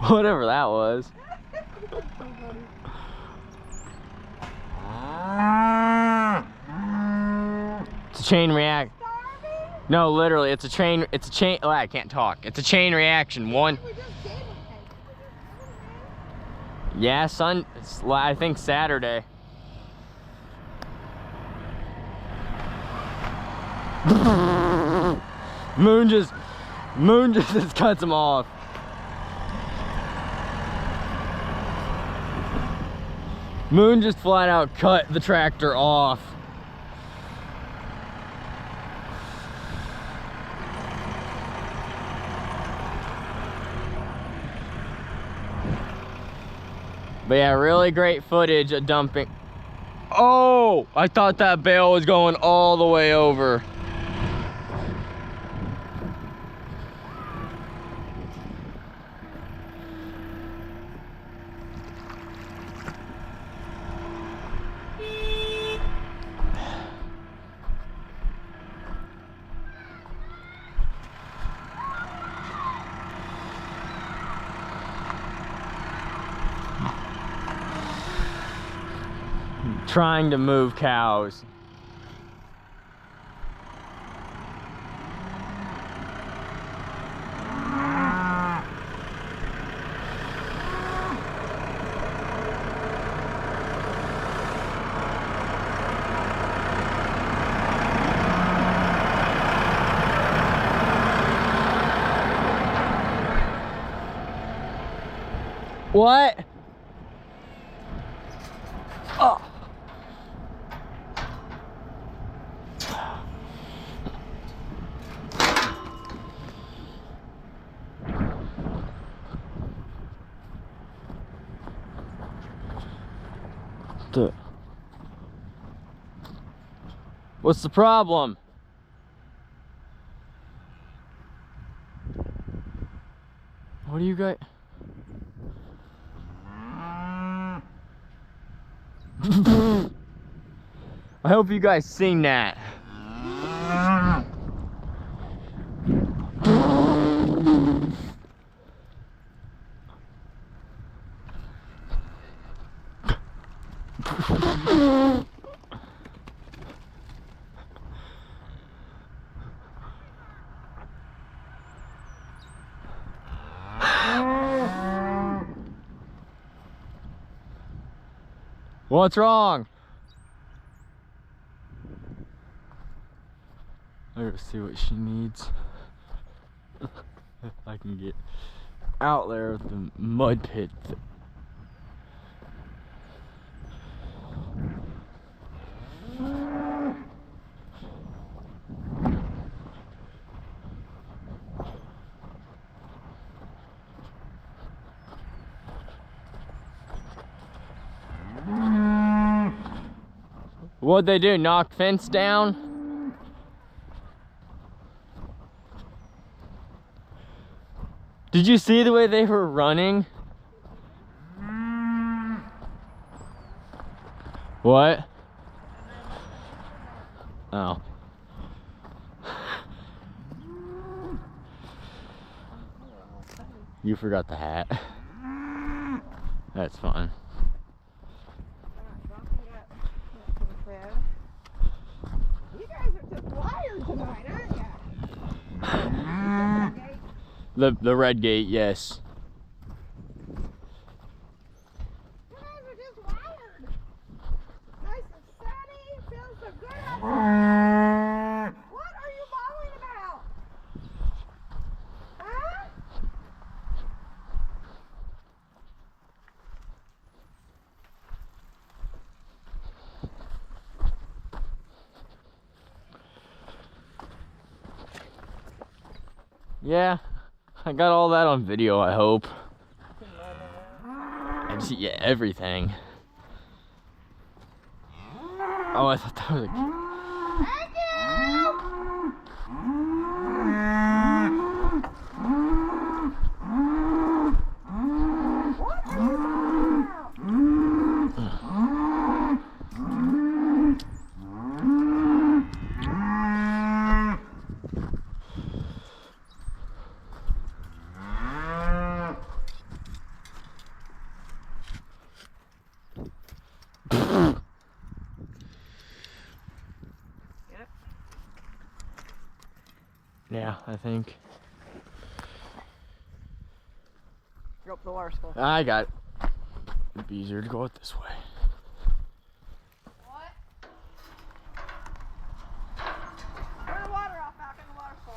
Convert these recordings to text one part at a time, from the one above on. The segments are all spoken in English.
Whatever that was. It's a chain react. No, literally, it's a chain. Oh, I can't talk. It's a chain reaction. One. Yeah, I think Saturday. Moon just cuts him off. Moon just flat out cut the tractor off. But yeah, really great footage of dumping. Oh, I thought that bale was going all the way over. Trying to move cows. What? Oh. What's the problem? What do you got? I hope you guys seen that. What's wrong? I gotta see what she needs. If I can get out there with the mud pit. What'd they do? Knock fence down? Did you see the way they were running? What? Oh. You forgot the hat. That's fine. You guys are just wired tonight, aren't you? The red gate, yes. You guys are just wired. Nice and sunny, feels so good outside. What are you bawling about? Huh? Yeah, I got all that on video, I hope. Yeah, everything. Oh, I thought that was a... Thank you! What are you bawling about? Yeah, I think. Drop the water's full. I got it. It'd be easier to go it this way. What? Turn the water off back in the water's full.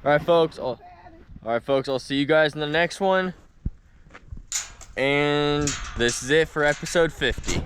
All right, folks. I'll see you guys in the next one. And this is it for episode 50.